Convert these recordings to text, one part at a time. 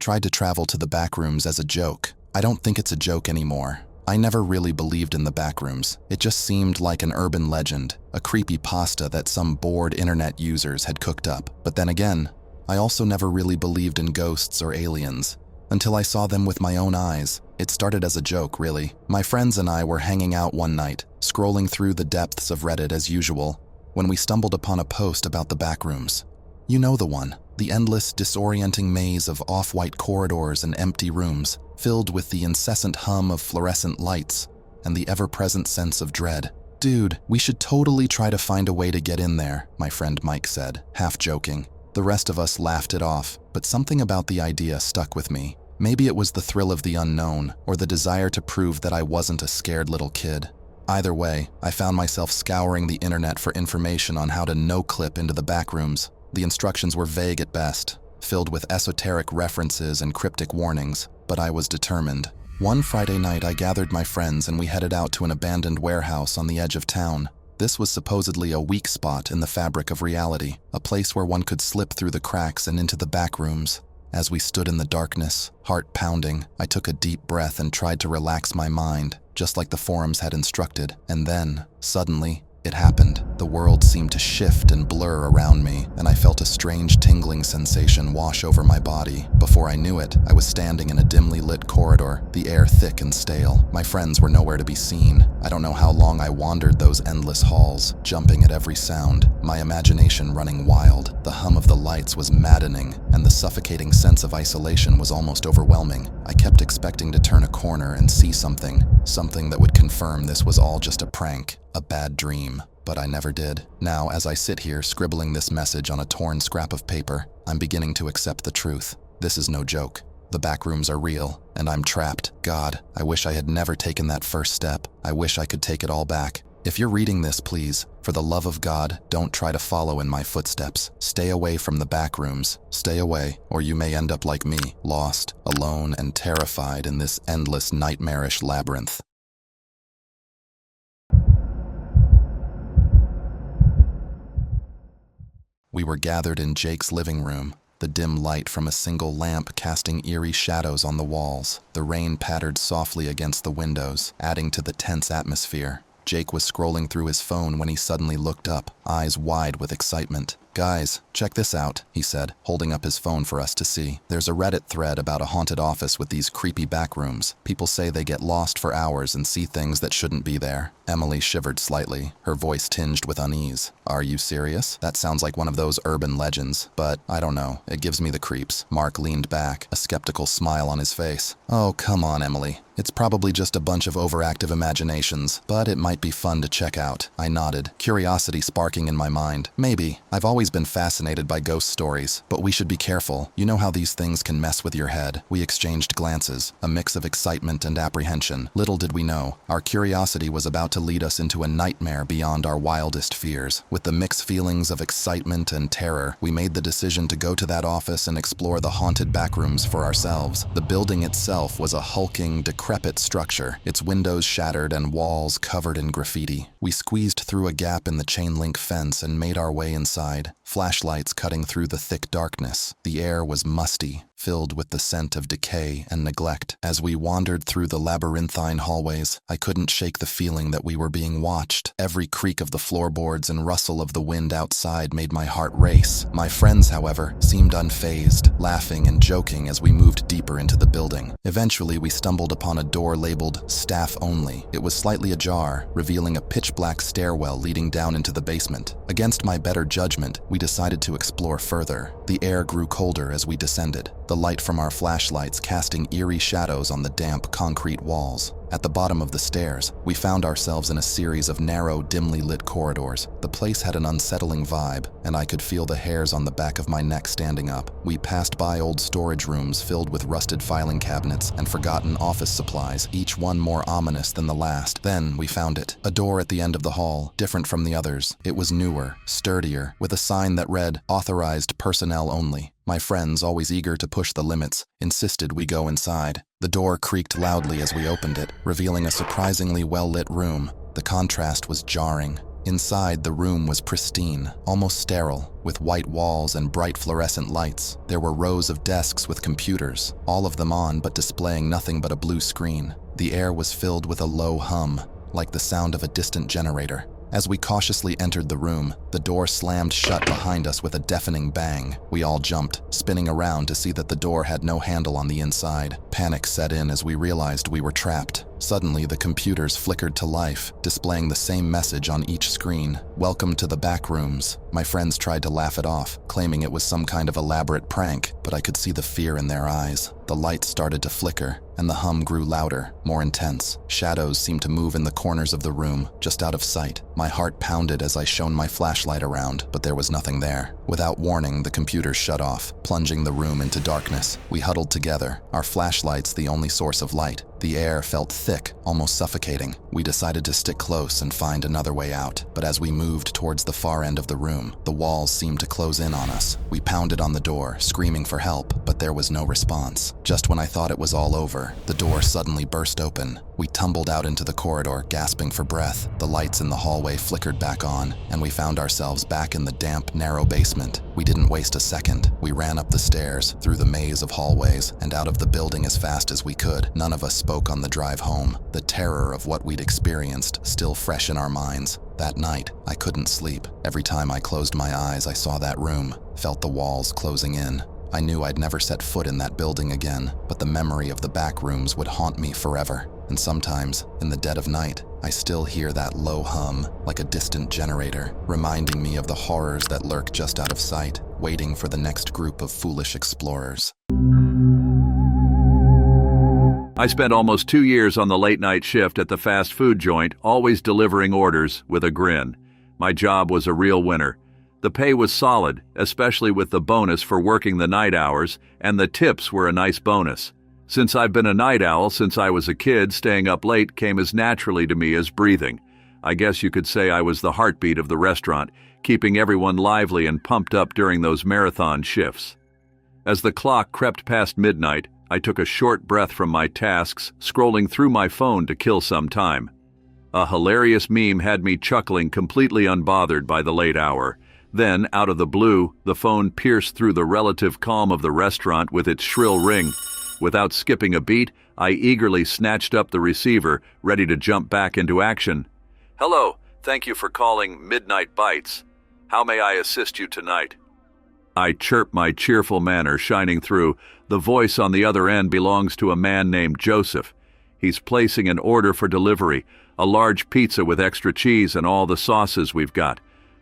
tried to travel to the back rooms as a joke. I don't think it's a joke anymore. I never really believed in the back rooms. It just seemed like an urban legend, a creepy pasta that some bored internet users had cooked up. But then again, I also never really believed in ghosts or aliens, until I saw them with my own eyes. It started as a joke, really. My friends and I were hanging out one night, scrolling through the depths of Reddit as usual, when we stumbled upon a post about the back rooms. You know the one, the endless, disorienting maze of off-white corridors and empty rooms, filled with the incessant hum of fluorescent lights and the ever-present sense of dread. Dude, we should totally try to find a way to get in there, my friend Mike said, half joking. The rest of us laughed it off, but something about the idea stuck with me. Maybe it was the thrill of the unknown, or the desire to prove that I wasn't a scared little kid. Either way, I found myself scouring the internet for information on how to no-clip into the back rooms. The instructions were vague at best, filled with esoteric references and cryptic warnings, but I was determined. One Friday night, I gathered my friends and we headed out to an abandoned warehouse on the edge of town. This was supposedly a weak spot in the fabric of reality, a place where one could slip through the cracks and into the back rooms. As we stood in the darkness, heart pounding, I took a deep breath and tried to relax my mind, just like the forums had instructed. And then, suddenly, it happened. The world seemed to shift and blur around me, and I felt a strange tingling sensation wash over my body. Before I knew it, I was standing in a dimly lit corridor, the air thick and stale. My friends were nowhere to be seen. I don't know how long I wandered those endless halls, jumping at every sound, my imagination running wild. The hum of the lights was maddening, and the suffocating sense of isolation was almost overwhelming. I kept expecting to turn a corner and see something that would confirm this was all just a prank, a bad dream. But I never did. Now, as I sit here scribbling this message on a torn scrap of paper, I'm beginning to accept the truth. This is no joke. The back rooms are real, and I'm trapped. God, I wish I had never taken that first step. I wish I could take it all back. If you're reading this, please, for the love of God, don't try to follow in my footsteps. Stay away from the back rooms. Stay away, or you may end up like me, lost, alone, and terrified in this endless, nightmarish labyrinth. We were gathered in Jake's living room, the dim light from a single lamp casting eerie shadows on the walls. The rain pattered softly against the windows, adding to the tense atmosphere. Jake was scrolling through his phone when he suddenly looked up, eyes wide with excitement. "Guys, check this out," he said, holding up his phone for us to see. "There's a Reddit thread about a haunted office with these creepy back rooms. People say they get lost for hours and see things that shouldn't be there." Emily shivered slightly, her voice tinged with unease. "Are you serious? That sounds like one of those urban legends, but I don't know, it gives me the creeps." Mark leaned back, a skeptical smile on his face. "Oh, come on, Emily. It's probably just a bunch of overactive imaginations, but it might be fun to check out." I nodded, curiosity sparking in my mind. "Maybe. I've always been fascinated by ghost stories, but we should be careful. You know how these things can mess with your head." We exchanged glances, a mix of excitement and apprehension. Little did we know, our curiosity was about to lead us into a nightmare beyond our wildest fears. With the mixed feelings of excitement and terror, we made the decision to go to that office and explore the haunted backrooms for ourselves. The building itself was a hulking, decrepit structure, its windows shattered and walls covered in graffiti. We squeezed through a gap in the chain-link fence and made our way inside, flashlights cutting through the thick darkness. The air was musty, filled with the scent of decay and neglect. As we wandered through the labyrinthine hallways, I couldn't shake the feeling that we were being watched. Every creak of the floorboards and rustle of the wind outside made my heart race. My friends, however, seemed unfazed, laughing and joking as we moved deeper into the building. Eventually, we stumbled upon a door labeled "Staff Only." It was slightly ajar, revealing a pitch-black stairwell leading down into the basement. Against my better judgment, we decided to explore further. The air grew colder as we descended, the light from our flashlights casting eerie shadows on the damp concrete walls. At the bottom of the stairs, we found ourselves in a series of narrow, dimly lit corridors. The place had an unsettling vibe, and I could feel the hairs on the back of my neck standing up. We passed by old storage rooms filled with rusted filing cabinets and forgotten office supplies, each one more ominous than the last. Then we found it, a door at the end of the hall, different from the others. It was newer, sturdier, with a sign that read, "Authorized personnel only." My friends, always eager to push the limits, insisted we go inside. The door creaked loudly as we opened it, revealing a surprisingly well-lit room. The contrast was jarring. Inside, the room was pristine, almost sterile, with white walls and bright fluorescent lights. There were rows of desks with computers, all of them on but displaying nothing but a blue screen. The air was filled with a low hum, like the sound of a distant generator. As we cautiously entered the room, the door slammed shut behind us with a deafening bang. We all jumped, spinning around to see that the door had no handle on the inside. Panic set in as we realized we were trapped. Suddenly, the computers flickered to life, displaying the same message on each screen. "Welcome to the back rooms." My friends tried to laugh it off, claiming it was some kind of elaborate prank, but I could see the fear in their eyes. The lights started to flicker, and the hum grew louder, more intense. Shadows seemed to move in the corners of the room, just out of sight. My heart pounded as I shone my flashlight around, but there was nothing there. Without warning, the computers shut off, plunging the room into darkness. We huddled together, our flashlights the only source of light. The air felt thick, almost suffocating. We decided to stick close and find another way out, but as we moved towards the far end of the room, the walls seemed to close in on us. We pounded on the door, screaming for help, but there was no response. Just when I thought it was all over, the door suddenly burst open. We tumbled out into the corridor, gasping for breath. The lights in the hallway flickered back on, and we found ourselves back in the damp, narrow basement. We didn't waste a second. We ran up the stairs, through the maze of hallways, and out of the building as fast as we could. None of us spoke on the drive home, the terror of what we'd experienced still fresh in our minds. That night, I couldn't sleep. Every time I closed my eyes, I saw that room, felt the walls closing in. I knew I'd never set foot in that building again, but the memory of the back rooms would haunt me forever. And sometimes, in the dead of night, I still hear that low hum, like a distant generator, reminding me of the horrors that lurk just out of sight, waiting for the next group of foolish explorers. I spent almost 2 years on the late-night shift at the fast food joint, always delivering orders with a grin. My job was a real winner. The pay was solid, especially with the bonus for working the night hours, and the tips were a nice bonus. Since I've been a night owl since I was a kid, staying up late came as naturally to me as breathing. I guess you could say I was the heartbeat of the restaurant, keeping everyone lively and pumped up during those marathon shifts. As the clock crept past midnight, I took a short breath from my tasks, scrolling through my phone to kill some time. A hilarious meme had me chuckling, completely unbothered by the late hour. Then, out of the blue, the phone pierced through the relative calm of the restaurant with its shrill ring. Without skipping a beat, I eagerly snatched up the receiver, ready to jump back into action. "Hello, thank you for calling Midnight Bites. How may I assist you tonight?" I chirped, my cheerful manner shining through. The voice on the other end belongs to a man named Joseph. He's placing an order for delivery, a large pizza with extra cheese and all the sauces we've got.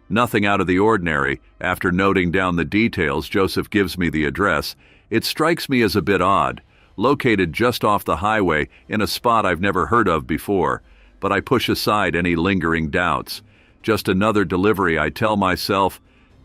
Nothing out of the ordinary. After noting down the details, Joseph gives me the address. It strikes me as a bit odd, located just off the highway in a spot I've never heard of before, but I push aside any lingering doubts. Just another delivery, I tell myself.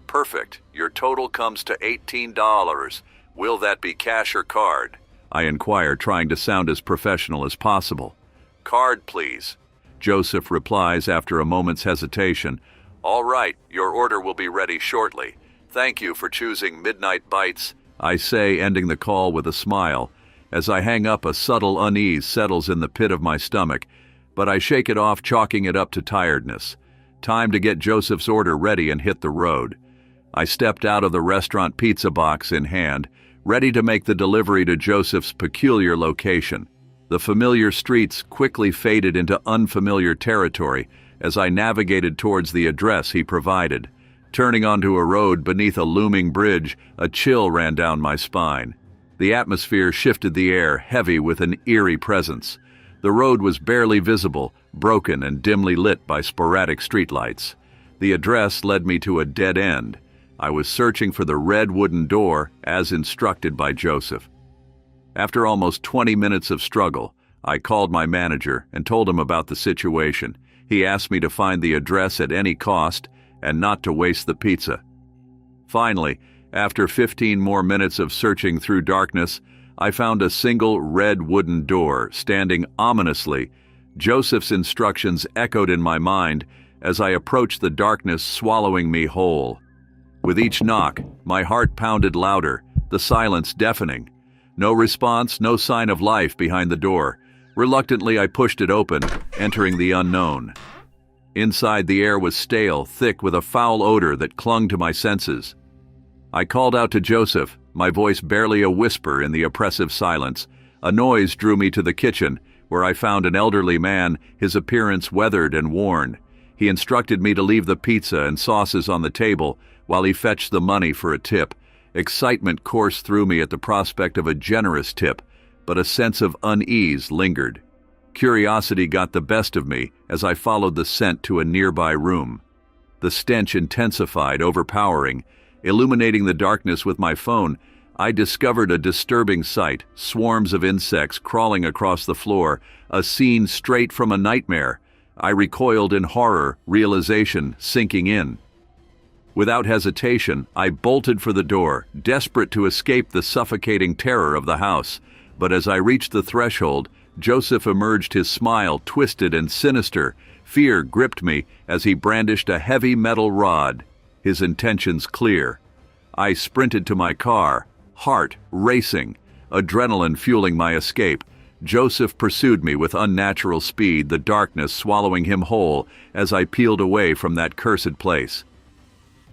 "Perfect. Your total comes to $18. Will that be cash or card?" I inquire, trying to sound as professional as possible. "Card, please." Joseph replies after a moment's hesitation. "All right, your order will be ready shortly. Thank you for choosing Midnight Bites," I say, ending the call with a smile. As I hang up, a subtle unease settles in the pit of my stomach, but I shake it off, chalking it up to tiredness. Time to get Joseph's order ready and hit the road. I stepped out of the restaurant, pizza box in hand, ready to make the delivery to Joseph's peculiar location. The familiar streets quickly faded into unfamiliar territory as I navigated towards the address he provided. Turning onto a road beneath a looming bridge, a chill ran down my spine. The atmosphere shifted the air, heavy with an eerie presence. The road was barely visible, broken and dimly lit by sporadic streetlights. The address led me to a dead end. I was searching for the red wooden door, as instructed by Joseph. After almost 20 minutes of struggle, I called my manager and told him about the situation. He asked me to find the address at any cost and not to waste the pizza. Finally, after 15 more minutes of searching through darkness, I found a single red wooden door standing ominously. Joseph's instructions echoed in my mind as I approached, the darkness swallowing me whole. With each knock, my heart pounded louder, the silence deafening. No response, no sign of life behind the door. Reluctantly, I pushed it open, entering the unknown. Inside, the air was stale, thick with a foul odor that clung to my senses. I called out to Joseph, my voice barely a whisper in the oppressive silence. A noise drew me to the kitchen, where I found an elderly man, his appearance weathered and worn. He instructed me to leave the pizza and sauces on the table while he fetched the money for a tip. Excitement coursed through me at the prospect of a generous tip, but a sense of unease lingered. Curiosity got the best of me as I followed the scent to a nearby room. The stench intensified, overpowering. Illuminating the darkness with my phone, I discovered a disturbing sight, swarms of insects crawling across the floor, a scene straight from a nightmare. I recoiled in horror, realization sinking in. Without hesitation, I bolted for the door, desperate to escape the suffocating terror of the house. But as I reached the threshold, Joseph emerged, his smile twisted and sinister. Fear gripped me as he brandished a heavy metal rod, his intentions clear. I sprinted to my car, heart racing, adrenaline fueling my escape. Joseph pursued me with unnatural speed, the darkness swallowing him whole as I peeled away from that cursed place.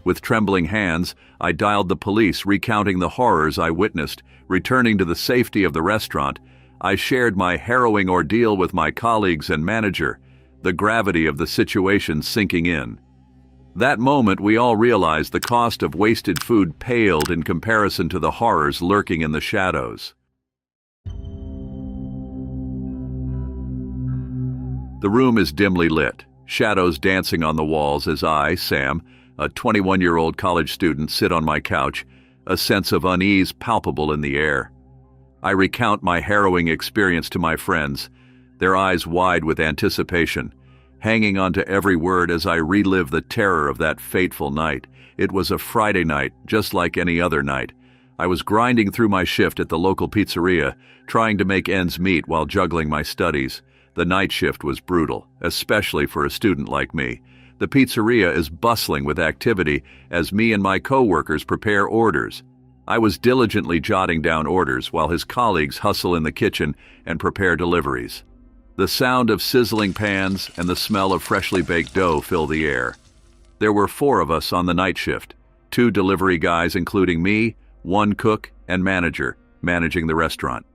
With trembling hands, I dialed the police, recounting the horrors I witnessed. Returning to the safety of the restaurant, I shared my harrowing ordeal with my colleagues and manager, the gravity of the situation sinking in. That moment, we all realized the cost of wasted food paled in comparison to the horrors lurking in the shadows. The room is dimly lit, shadows dancing on the walls as I, Sam, a 21-year-old college student, sit on my couch, a sense of unease palpable in the air. I recount my harrowing experience to my friends, their eyes wide with anticipation, hanging on to every word as I relive the terror of that fateful night. It was a Friday night, just like any other night. I was grinding through my shift at the local pizzeria, trying to make ends meet while juggling my studies. The night shift was brutal, especially for a student like me. The pizzeria is bustling with activity as me and my co-workers prepare orders. I was diligently jotting down orders while his colleagues hustle in the kitchen and prepare deliveries. The sound of sizzling pans and the smell of freshly baked dough fill the air. There were 4 of us on the night shift, 2 delivery guys including me, 1 cook and manager managing the restaurant.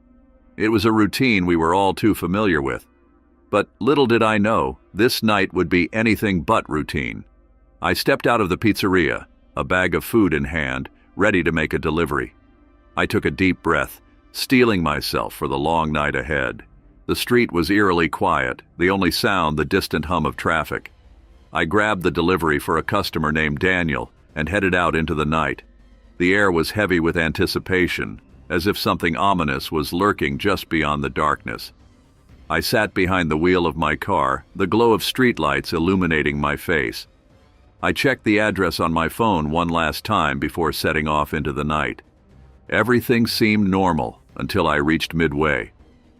It was a routine we were all too familiar with. But little did I know, this night would be anything but routine. I stepped out of the pizzeria, a bag of food in hand, ready to make a delivery. I took a deep breath, steeling myself for the long night ahead. The street was eerily quiet, the only sound the distant hum of traffic. I grabbed the delivery for a customer named Daniel and headed out into the night. The air was heavy with anticipation, as if something ominous was lurking just beyond the darkness. I sat behind the wheel of my car, the glow of streetlights illuminating my face. I checked the address on my phone one last time before setting off into the night. Everything seemed normal until I reached midway.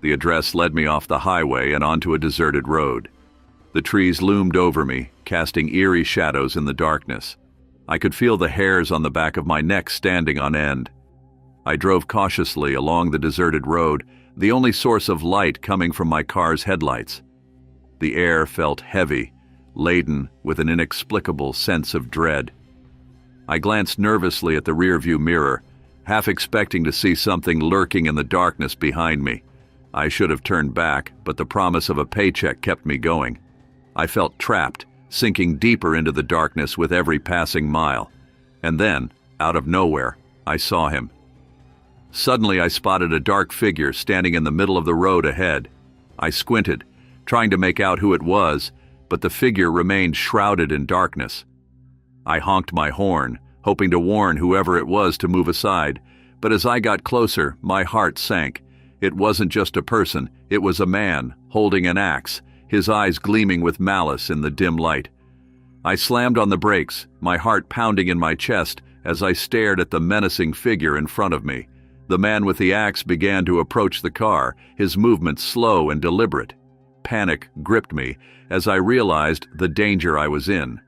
The address led me off the highway and onto a deserted road. The trees loomed over me, casting eerie shadows in the darkness. I could feel the hairs on the back of my neck standing on end. I drove cautiously along the deserted road, the only source of light coming from my car's headlights. The air felt heavy, laden with an inexplicable sense of dread. I glanced nervously at the rearview mirror, half expecting to see something lurking in the darkness behind me. I should have turned back, but the promise of a paycheck kept me going. I felt trapped, sinking deeper into the darkness with every passing mile. And then, out of nowhere, I saw him. Suddenly, I spotted a dark figure standing in the middle of the road ahead. I squinted, trying to make out who it was, but the figure remained shrouded in darkness. I honked my horn, hoping to warn whoever it was to move aside, but as I got closer, my heart sank. It wasn't just a person, it was a man, holding an axe, his eyes gleaming with malice in the dim light. I slammed on the brakes, my heart pounding in my chest as I stared at the menacing figure in front of me. The man with the axe began to approach the car, his movements slow and deliberate. Panic gripped me as I realized the danger I was in.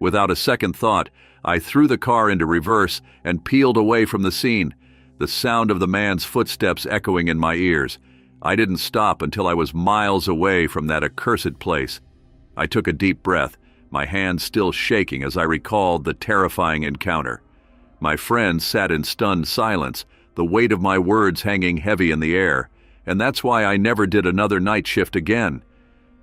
Without a second thought, I threw the car into reverse and peeled away from the scene, the sound of the man's footsteps echoing in my ears. I didn't stop until I was miles away from that accursed place. I took a deep breath, my hands still shaking as I recalled the terrifying encounter. My friends sat in stunned silence, the weight of my words hanging heavy in the air, and that's why I never did another night shift again.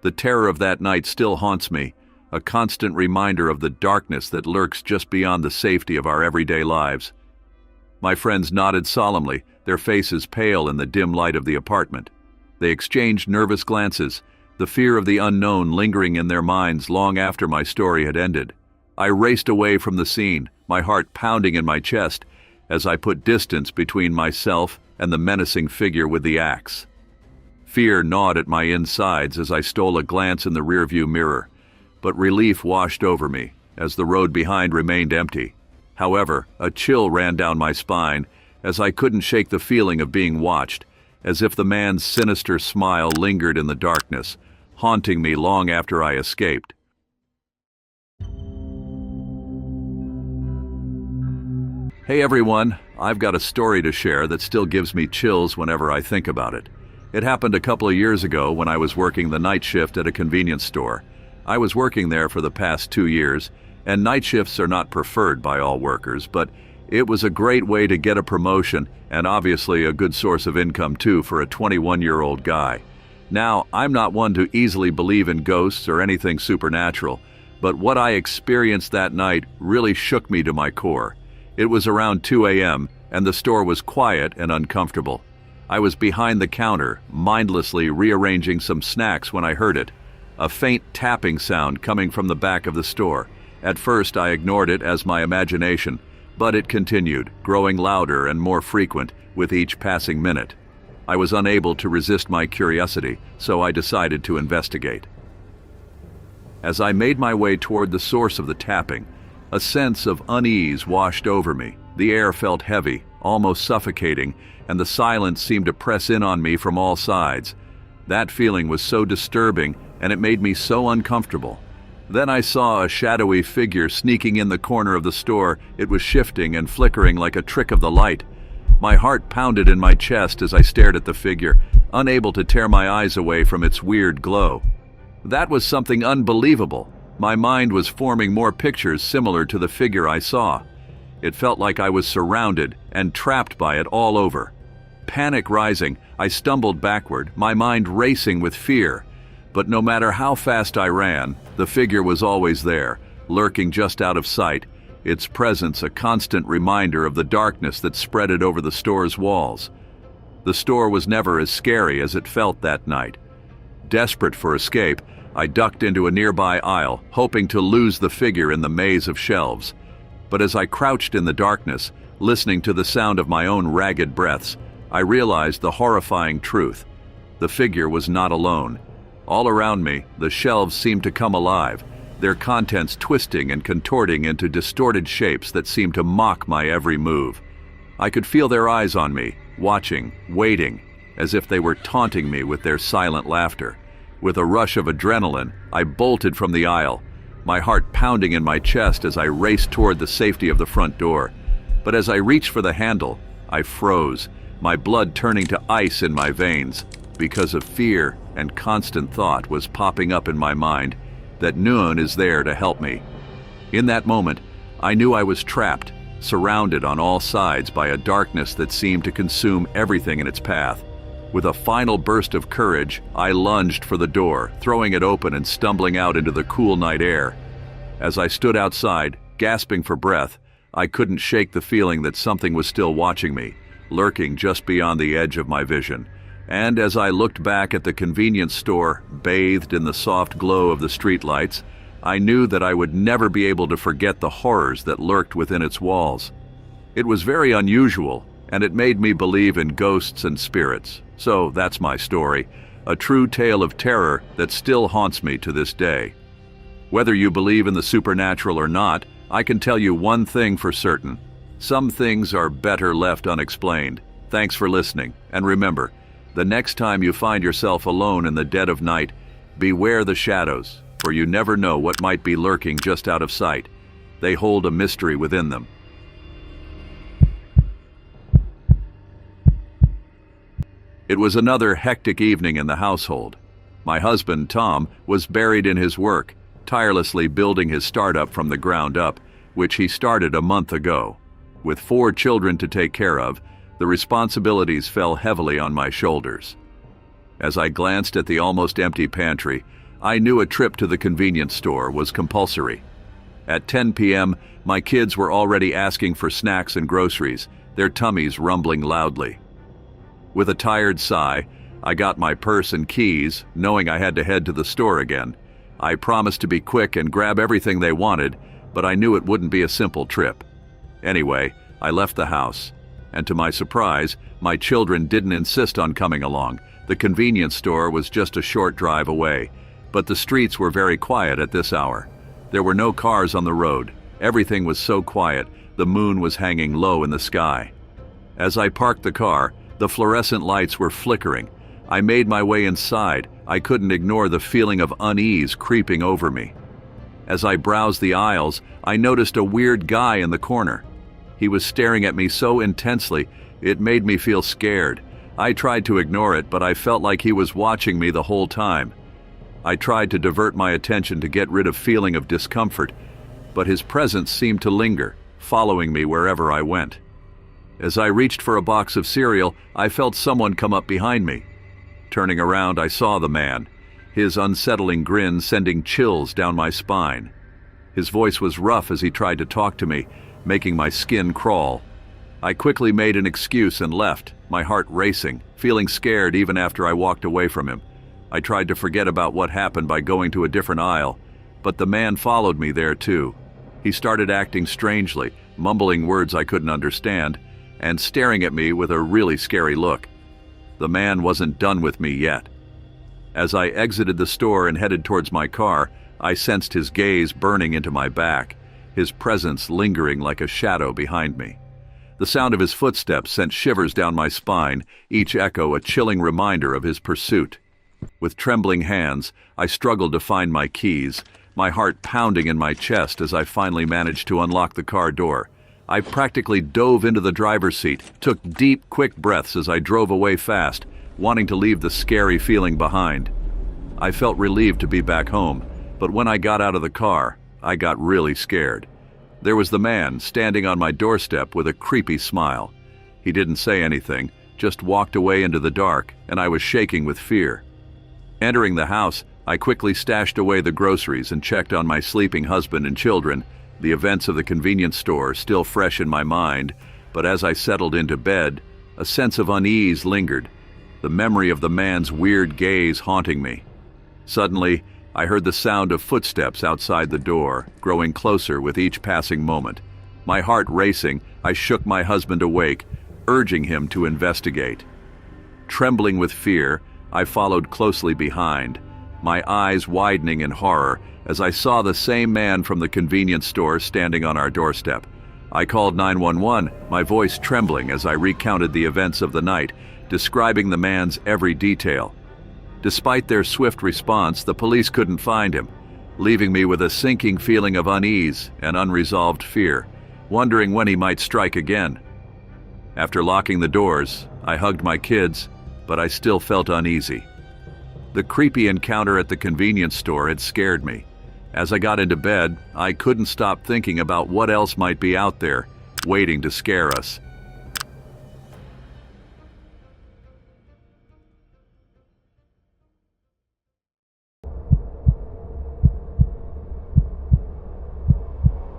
The terror of that night still haunts me, a constant reminder of the darkness that lurks just beyond the safety of our everyday lives. My friends nodded solemnly, their faces pale in the dim light of the apartment. They exchanged nervous glances, the fear of the unknown lingering in their minds long after my story had ended. I raced away from the scene, my heart pounding in my chest, as I put distance between myself and the menacing figure with the axe. Fear gnawed at my insides as I stole a glance in the rearview mirror, but relief washed over me as the road behind remained empty. However, a chill ran down my spine as I couldn't shake the feeling of being watched, as if the man's sinister smile lingered in the darkness, haunting me long after I escaped. Hey everyone, I've got a story to share that still gives me chills whenever I think about it. It happened a couple of years ago when I was working the night shift at a convenience store. I was working there for the past 2 years, and night shifts are not preferred by all workers, but it was a great way to get a promotion and obviously a good source of income too for a 21-year-old guy. Now, I'm not one to easily believe in ghosts or anything supernatural, but what I experienced that night really shook me to my core. It was around 2 a.m., and the store was quiet and uncomfortable. I was behind the counter, mindlessly rearranging some snacks when I heard it, a faint tapping sound coming from the back of the store. At first, I ignored it as my imagination, but it continued, growing louder and more frequent with each passing minute. I was unable to resist my curiosity, so I decided to investigate. As I made my way toward the source of the tapping, a sense of unease washed over me. The air felt heavy, almost suffocating, and the silence seemed to press in on me from all sides. That feeling was so disturbing, and it made me so uncomfortable. Then I saw a shadowy figure sneaking in the corner of the store. It was shifting and flickering like a trick of the light. My heart pounded in my chest as I stared at the figure, unable to tear my eyes away from its weird glow. That was something unbelievable. My mind was forming more pictures similar to the figure I saw. It felt like I was surrounded and trapped by it all over. Panic rising, I stumbled backward, my mind racing with fear. But no matter how fast I ran, the figure was always there, lurking just out of sight, its presence a constant reminder of the darkness that spreaded over the store's walls. The store was never as scary as it felt that night. Desperate for escape, I ducked into a nearby aisle, hoping to lose the figure in the maze of shelves. But as I crouched in the darkness, listening to the sound of my own ragged breaths, I realized the horrifying truth. The figure was not alone. All around me, the shelves seemed to come alive, their contents twisting and contorting into distorted shapes that seemed to mock my every move. I could feel their eyes on me, watching, waiting, as if they were taunting me with their silent laughter. With a rush of adrenaline, I bolted from the aisle, my heart pounding in my chest as I raced toward the safety of the front door. But as I reached for the handle, I froze, my blood turning to ice in my veins, because of fear and constant thought was popping up in my mind that Noon is there to help me. In that moment, I knew I was trapped, surrounded on all sides by a darkness that seemed to consume everything in its path. With a final burst of courage, I lunged for the door, throwing it open and stumbling out into the cool night air. As I stood outside, gasping for breath, I couldn't shake the feeling that something was still watching me, lurking just beyond the edge of my vision. And as I looked back at the convenience store, bathed in the soft glow of the streetlights, I knew that I would never be able to forget the horrors that lurked within its walls. It was very unusual, and it made me believe in ghosts and spirits. So that's my story, a true tale of terror that still haunts me to this day. Whether you believe in the supernatural or not, I can tell you one thing for certain. Some things are better left unexplained. Thanks for listening, and remember, the next time you find yourself alone in the dead of night, beware the shadows, for you never know what might be lurking just out of sight. They hold a mystery within them. It was another hectic evening in the household. My husband, Tom, was buried in his work, tirelessly building his startup from the ground up, which he started a month ago. With 4 children to take care of, the responsibilities fell heavily on my shoulders. As I glanced at the almost empty pantry, I knew a trip to the convenience store was compulsory. At 10 p.m., my kids were already asking for snacks and groceries, their tummies rumbling loudly. With a tired sigh, I got my purse and keys, knowing I had to head to the store again. I promised to be quick and grab everything they wanted, but I knew it wouldn't be a simple trip. Anyway, I left the house, and to my surprise, my children didn't insist on coming along. The convenience store was just a short drive away, but the streets were very quiet at this hour. There were no cars on the road. Everything was so quiet, the moon was hanging low in the sky. As I parked the car, the fluorescent lights were flickering. I made my way inside. I couldn't ignore the feeling of unease creeping over me. As I browsed the aisles, I noticed a weird guy in the corner. He was staring at me so intensely, it made me feel scared. I tried to ignore it, but I felt like he was watching me the whole time. I tried to divert my attention to get rid of feeling of discomfort, but his presence seemed to linger, following me wherever I went. As I reached for a box of cereal, I felt someone come up behind me. Turning around, I saw the man, his unsettling grin sending chills down my spine. His voice was rough as he tried to talk to me, making my skin crawl. I quickly made an excuse and left, my heart racing, feeling scared even after I walked away from him. I tried to forget about what happened by going to a different aisle, but the man followed me there too. He started acting strangely, mumbling words I couldn't understand, and staring at me with a really scary look. The man wasn't done with me yet. As I exited the store and headed towards my car, I sensed his gaze burning into my back, his presence lingering like a shadow behind me. The sound of his footsteps sent shivers down my spine, each echo a chilling reminder of his pursuit. With trembling hands, I struggled to find my keys, my heart pounding in my chest as I finally managed to unlock the car door. I practically dove into the driver's seat, took deep, quick breaths as I drove away fast, wanting to leave the scary feeling behind. I felt relieved to be back home, but when I got out of the car, I got really scared. There was the man standing on my doorstep with a creepy smile. He didn't say anything, just walked away into the dark, and I was shaking with fear. Entering the house, I quickly stashed away the groceries and checked on my sleeping husband and children, the events of the convenience store still fresh in my mind, but as I settled into bed, a sense of unease lingered, the memory of the man's weird gaze haunting me. Suddenly, I heard the sound of footsteps outside the door, growing closer with each passing moment. My heart racing, I shook my husband awake, urging him to investigate. Trembling with fear, I followed closely behind, my eyes widening in horror as I saw the same man from the convenience store standing on our doorstep. I called 911, my voice trembling as I recounted the events of the night, describing the man's every detail. Despite their swift response, the police couldn't find him, leaving me with a sinking feeling of unease and unresolved fear, wondering when he might strike again. After locking the doors, I hugged my kids, but I still felt uneasy. The creepy encounter at the convenience store had scared me. As I got into bed, I couldn't stop thinking about what else might be out there, waiting to scare us.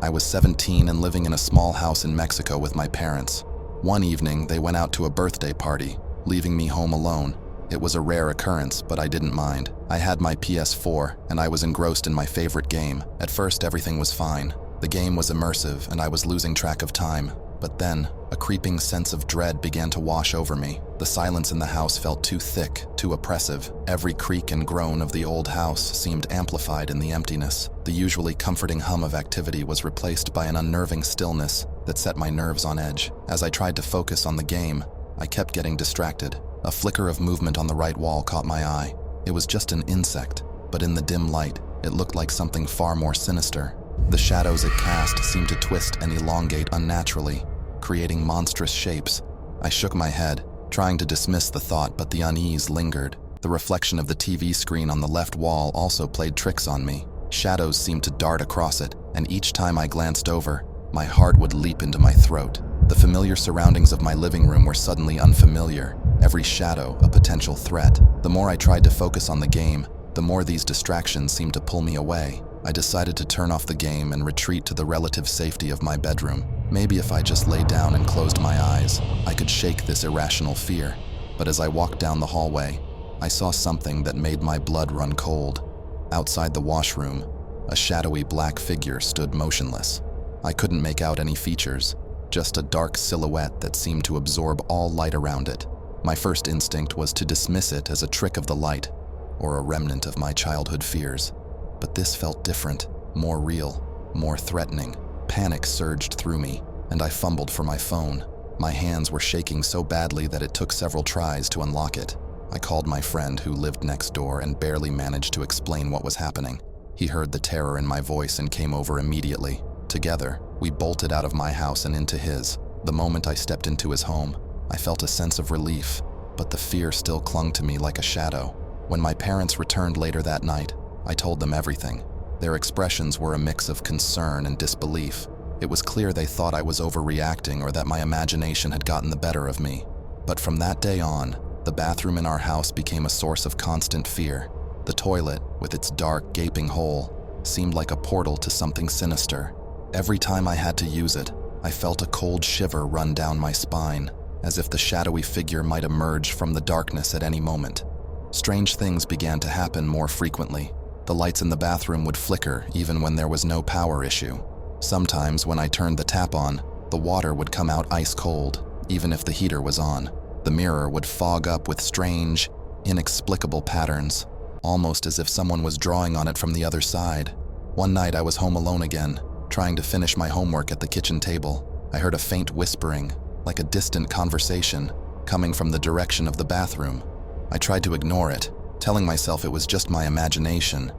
I was 17 and living in a small house in Mexico with my parents. One evening, they went out to a birthday party, leaving me home alone. It was a rare occurrence, but I didn't mind. I had my PS4, and I was engrossed in my favorite game. At first, everything was fine. The game was immersive, and I was losing track of time. But then, a creeping sense of dread began to wash over me. The silence in the house felt too thick, too oppressive. Every creak and groan of the old house seemed amplified in the emptiness. The usually comforting hum of activity was replaced by an unnerving stillness that set my nerves on edge. As I tried to focus on the game, I kept getting distracted. A flicker of movement on the right wall caught my eye. It was just an insect, but in the dim light, it looked like something far more sinister. The shadows it cast seemed to twist and elongate unnaturally, creating monstrous shapes. I shook my head, trying to dismiss the thought, but the unease lingered. The reflection of the TV screen on the left wall also played tricks on me. Shadows seemed to dart across it, and each time I glanced over, my heart would leap into my throat. The familiar surroundings of my living room were suddenly unfamiliar, every shadow a potential threat. The more I tried to focus on the game, the more these distractions seemed to pull me away. I decided to turn off the game and retreat to the relative safety of my bedroom. Maybe if I just lay down and closed my eyes, I could shake this irrational fear. But as I walked down the hallway, I saw something that made my blood run cold. Outside the washroom, a shadowy black figure stood motionless. I couldn't make out any features, just a dark silhouette that seemed to absorb all light around it. My first instinct was to dismiss it as a trick of the light, or a remnant of my childhood fears. But this felt different, more real, more threatening. Panic surged through me, and I fumbled for my phone. My hands were shaking so badly that it took several tries to unlock it. I called my friend who lived next door and barely managed to explain what was happening. He heard the terror in my voice and came over immediately. Together, we bolted out of my house and into his. The moment I stepped into his home, I felt a sense of relief, but the fear still clung to me like a shadow. When my parents returned later that night, I told them everything. Their expressions were a mix of concern and disbelief. It was clear they thought I was overreacting or that my imagination had gotten the better of me. But from that day on, the bathroom in our house became a source of constant fear. The toilet, with its dark, gaping hole, seemed like a portal to something sinister. Every time I had to use it, I felt a cold shiver run down my spine, as if the shadowy figure might emerge from the darkness at any moment. Strange things began to happen more frequently. The lights in the bathroom would flicker even when there was no power issue. Sometimes when I turned the tap on, the water would come out ice cold, even if the heater was on. The mirror would fog up with strange, inexplicable patterns, almost as if someone was drawing on it from the other side. One night I was home alone again, trying to finish my homework at the kitchen table. I heard a faint whispering, like a distant conversation, coming from the direction of the bathroom. I tried to ignore it, telling myself it was just my imagination,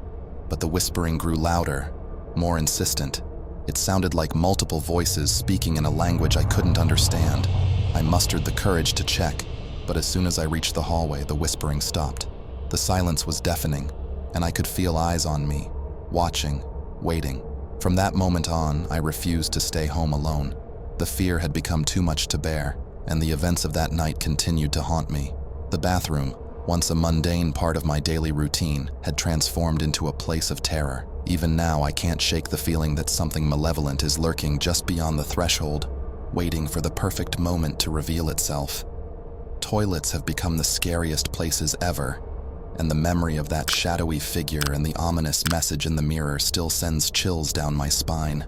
but the whispering grew louder, more insistent. It sounded like multiple voices speaking in a language I couldn't understand. I mustered the courage to check, but as soon as I reached the hallway, the whispering stopped. The silence was deafening, and I could feel eyes on me, watching, waiting. From that moment on, I refused to stay home alone. The fear had become too much to bear, and the events of that night continued to haunt me. The bathroom, once a mundane part of my daily routine, had transformed into a place of terror. Even now, I can't shake the feeling that something malevolent is lurking just beyond the threshold, waiting for the perfect moment to reveal itself. Toilets have become the scariest places ever, and the memory of that shadowy figure and the ominous message in the mirror still sends chills down my spine.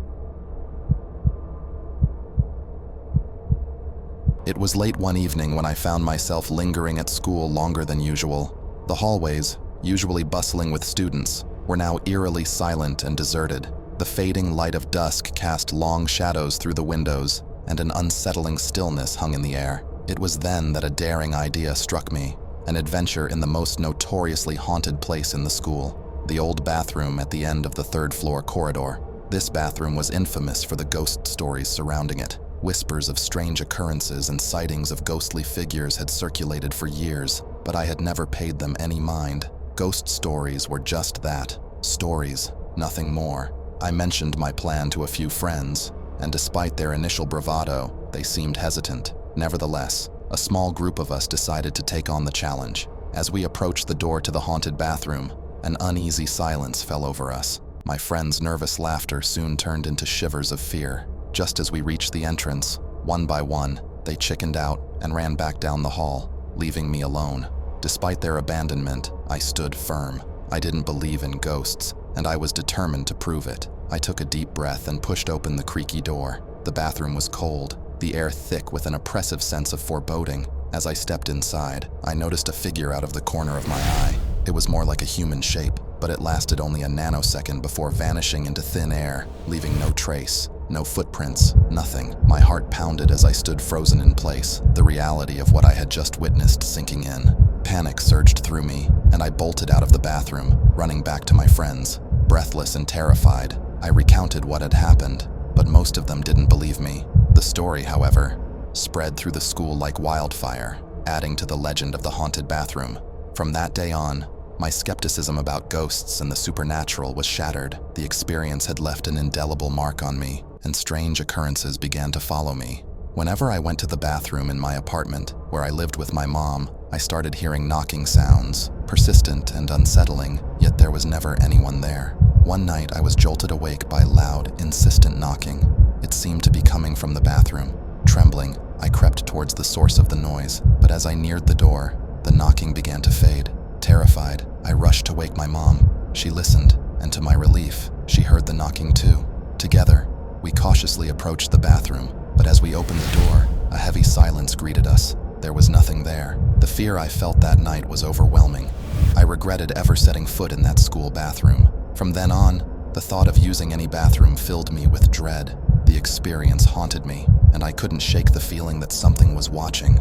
It was late one evening when I found myself lingering at school longer than usual. The hallways, usually bustling with students, were now eerily silent and deserted. The fading light of dusk cast long shadows through the windows, and an unsettling stillness hung in the air. It was then that a daring idea struck me, an adventure in the most notoriously haunted place in the school, the old bathroom at the end of the third-floor corridor. This bathroom was infamous for the ghost stories surrounding it. Whispers of strange occurrences and sightings of ghostly figures had circulated for years, but I had never paid them any mind. Ghost stories were just that, stories, nothing more. I mentioned my plan to a few friends, and despite their initial bravado, they seemed hesitant. Nevertheless, a small group of us decided to take on the challenge. As we approached the door to the haunted bathroom, an uneasy silence fell over us. My friends' nervous laughter soon turned into shivers of fear. Just as we reached the entrance, one by one, they chickened out and ran back down the hall, leaving me alone. Despite their abandonment, I stood firm. I didn't believe in ghosts, and I was determined to prove it. I took a deep breath and pushed open the creaky door. The bathroom was cold, the air thick with an oppressive sense of foreboding. As I stepped inside, I noticed a figure out of the corner of my eye. It was more like a human shape, but it lasted only a nanosecond before vanishing into thin air, leaving no trace. No footprints, nothing. My heart pounded as I stood frozen in place, the reality of what I had just witnessed sinking in. Panic surged through me, and I bolted out of the bathroom, running back to my friends. Breathless and terrified, I recounted what had happened, but most of them didn't believe me. The story, however, spread through the school like wildfire, adding to the legend of the haunted bathroom. From that day on, My skepticism about ghosts and the supernatural was shattered. The experience had left an indelible mark on me, and strange occurrences began to follow me. Whenever I went to the bathroom in my apartment, where I lived with my mom, I started hearing knocking sounds, persistent and unsettling, yet there was never anyone there. One night I was jolted awake by loud, insistent knocking. It seemed to be coming from the bathroom. Trembling, I crept towards the source of the noise, but as I neared the door, the knocking began to fade. Terrified, I rushed to wake my mom. She listened, and to my relief, she heard the knocking too. Together, we cautiously approached the bathroom, but as we opened the door, a heavy silence greeted us. There was nothing there. The fear I felt that night was overwhelming. I regretted ever setting foot in that school bathroom. From then on, the thought of using any bathroom filled me with dread. The experience haunted me, and I couldn't shake the feeling that something was watching,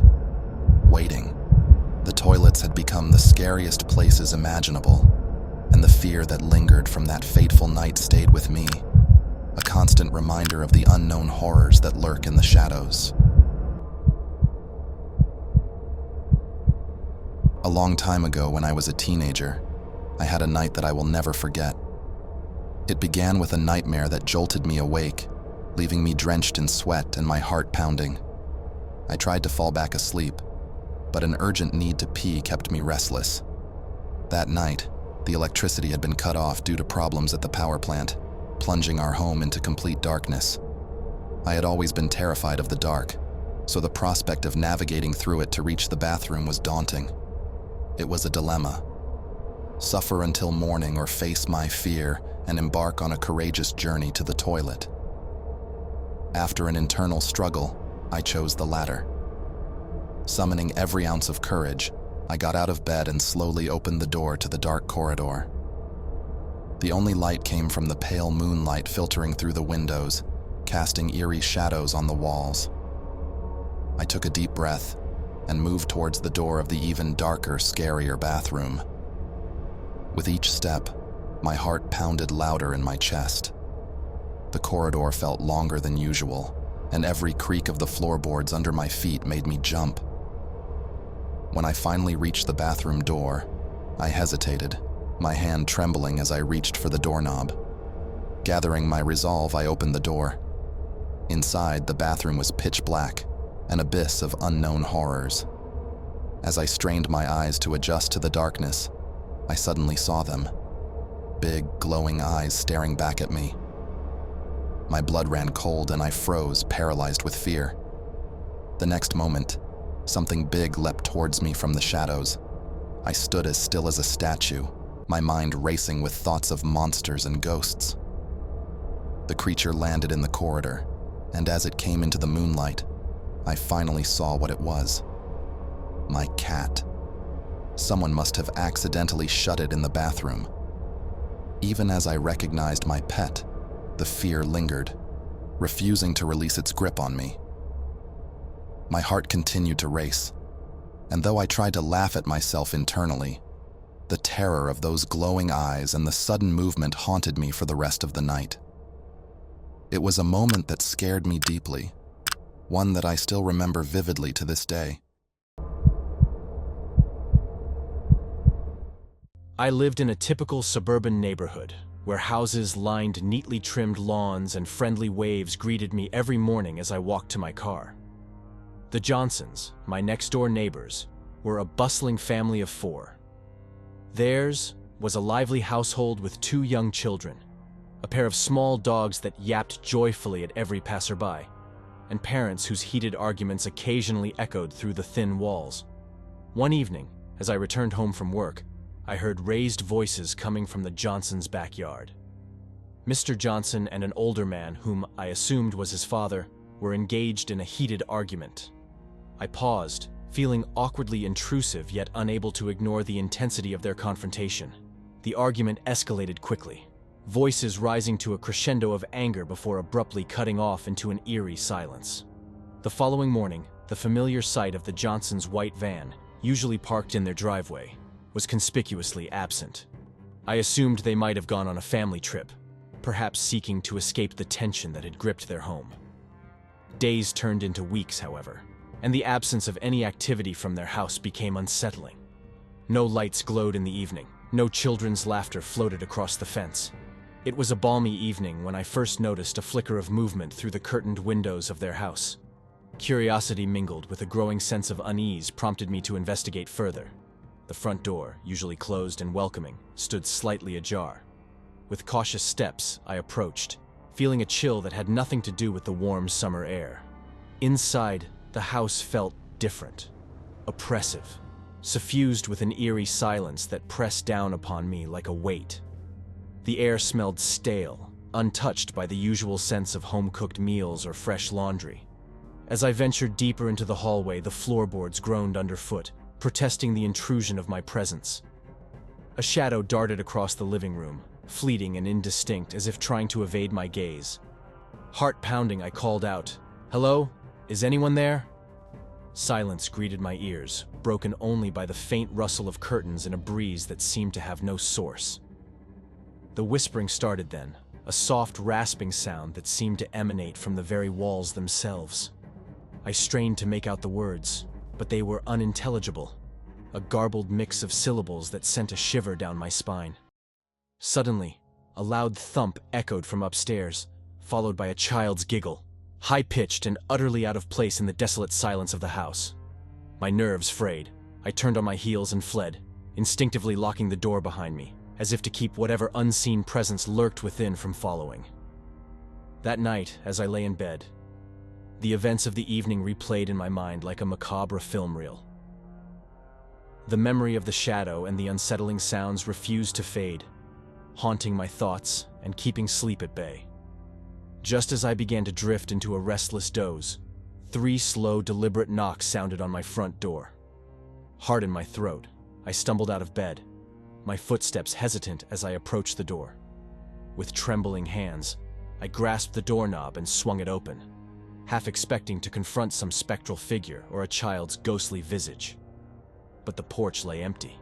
waiting. The toilets had become the scariest places imaginable, and the fear that lingered from that fateful night stayed with me, a constant reminder of the unknown horrors that lurk in the shadows. A long time ago, when I was a teenager, I had a night that I will never forget. It began with a nightmare that jolted me awake, leaving me drenched in sweat and my heart pounding. I tried to fall back asleep, but an urgent need to pee kept me restless. That night, the electricity had been cut off due to problems at the power plant, plunging our home into complete darkness. I had always been terrified of the dark, so the prospect of navigating through it to reach the bathroom was daunting. It was a dilemma. Suffer until morning or face my fear and embark on a courageous journey to the toilet. After an internal struggle, I chose the latter. Summoning every ounce of courage, I got out of bed and slowly opened the door to the dark corridor. The only light came from the pale moonlight filtering through the windows, casting eerie shadows on the walls. I took a deep breath and moved towards the door of the even darker, scarier bathroom. With each step, my heart pounded louder in my chest. The corridor felt longer than usual, and every creak of the floorboards under my feet made me jump. When I finally reached the bathroom door, I hesitated, my hand trembling as I reached for the doorknob. Gathering my resolve, I opened the door. Inside, the bathroom was pitch black, an abyss of unknown horrors. As I strained my eyes to adjust to the darkness, I suddenly saw them. Big, glowing eyes staring back at me. My blood ran cold and I froze, paralyzed with fear. The next moment, something big leapt towards me from the shadows. I stood as still as a statue, my mind racing with thoughts of monsters and ghosts. The creature landed in the corridor, and as it came into the moonlight, I finally saw what it was. My cat. Someone must have accidentally shut it in the bathroom. Even as I recognized my pet, the fear lingered, refusing to release its grip on me. My heart continued to race, and though I tried to laugh at myself internally, the terror of those glowing eyes and the sudden movement haunted me for the rest of the night. It was a moment that scared me deeply, one that I still remember vividly to this day. I lived in a typical suburban neighborhood, where houses lined neatly trimmed lawns and friendly waves greeted me every morning as I walked to my car. The Johnsons, my next-door neighbors, were a bustling family of 4. Theirs was a lively household with 2 young children, a pair of small dogs that yapped joyfully at every passerby, and parents whose heated arguments occasionally echoed through the thin walls. One evening, as I returned home from work, I heard raised voices coming from the Johnsons' backyard. Mr. Johnson and an older man, whom I assumed was his father, were engaged in a heated argument. I paused, feeling awkwardly intrusive yet unable to ignore the intensity of their confrontation. The argument escalated quickly, voices rising to a crescendo of anger before abruptly cutting off into an eerie silence. The following morning, the familiar sight of the Johnsons' white van, usually parked in their driveway, was conspicuously absent. I assumed they might have gone on a family trip, perhaps seeking to escape the tension that had gripped their home. Days turned into weeks, however, and the absence of any activity from their house became unsettling. No lights glowed in the evening, No children's laughter floated across the fence. It was a balmy evening when I first noticed a flicker of movement through the curtained windows of their house. Curiosity mingled with a growing sense of unease prompted me to investigate further. The front door, usually closed and welcoming, stood slightly ajar. With cautious steps, I approached, feeling a chill that had nothing to do with the warm summer air. Inside, the house felt different, oppressive, suffused with an eerie silence that pressed down upon me like a weight. The air smelled stale, untouched by the usual sense of home-cooked meals or fresh laundry. As I ventured deeper into the hallway, the floorboards groaned underfoot, protesting the intrusion of my presence. A shadow darted across the living room, fleeting and indistinct as if trying to evade my gaze. Heart pounding, I called out, "Hello? Is anyone there?" Silence greeted my ears, broken only by the faint rustle of curtains in a breeze that seemed to have no source. The whispering started then, a soft rasping sound that seemed to emanate from the very walls themselves. I strained to make out the words, but they were unintelligible, a garbled mix of syllables that sent a shiver down my spine. Suddenly, a loud thump echoed from upstairs, followed by a child's giggle, high-pitched and utterly out of place in the desolate silence of the house. My nerves frayed. I turned on my heels and fled, instinctively locking the door behind me, as if to keep whatever unseen presence lurked within from following. That night, as I lay in bed, the events of the evening replayed in my mind like a macabre film reel. The memory of the shadow and the unsettling sounds refused to fade, haunting my thoughts and keeping sleep at bay. Just as I began to drift into a restless doze, 3 slow, deliberate knocks sounded on my front door. Heart in my throat, I stumbled out of bed, my footsteps hesitant as I approached the door. With trembling hands, I grasped the doorknob and swung it open, half expecting to confront some spectral figure or a child's ghostly visage. But the porch lay empty,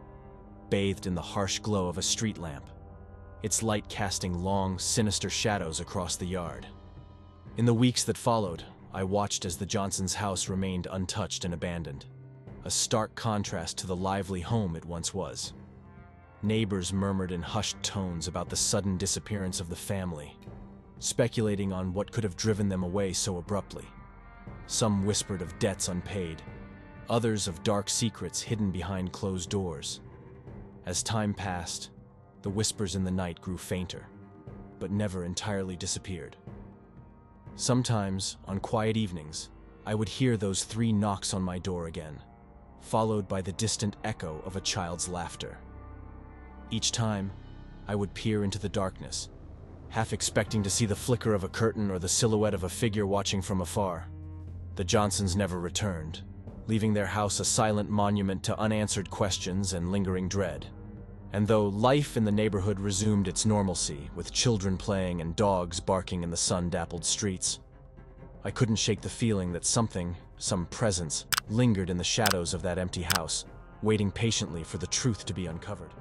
bathed in the harsh glow of a street lamp, its light casting long, sinister shadows across the yard. In the weeks that followed, I watched as the Johnsons' house remained untouched and abandoned, a stark contrast to the lively home it once was. Neighbors murmured in hushed tones about the sudden disappearance of the family, speculating on what could have driven them away so abruptly. Some whispered of debts unpaid, others of dark secrets hidden behind closed doors. As time passed, the whispers in the night grew fainter, but never entirely disappeared. Sometimes, on quiet evenings, I would hear those 3 knocks on my door again, followed by the distant echo of a child's laughter. Each time, I would peer into the darkness, half expecting to see the flicker of a curtain or the silhouette of a figure watching from afar. The Johnsons never returned, leaving their house a silent monument to unanswered questions and lingering dread. And though life in the neighborhood resumed its normalcy, with children playing and dogs barking in the sun-dappled streets, I couldn't shake the feeling that something, some presence, lingered in the shadows of that empty house, waiting patiently for the truth to be uncovered.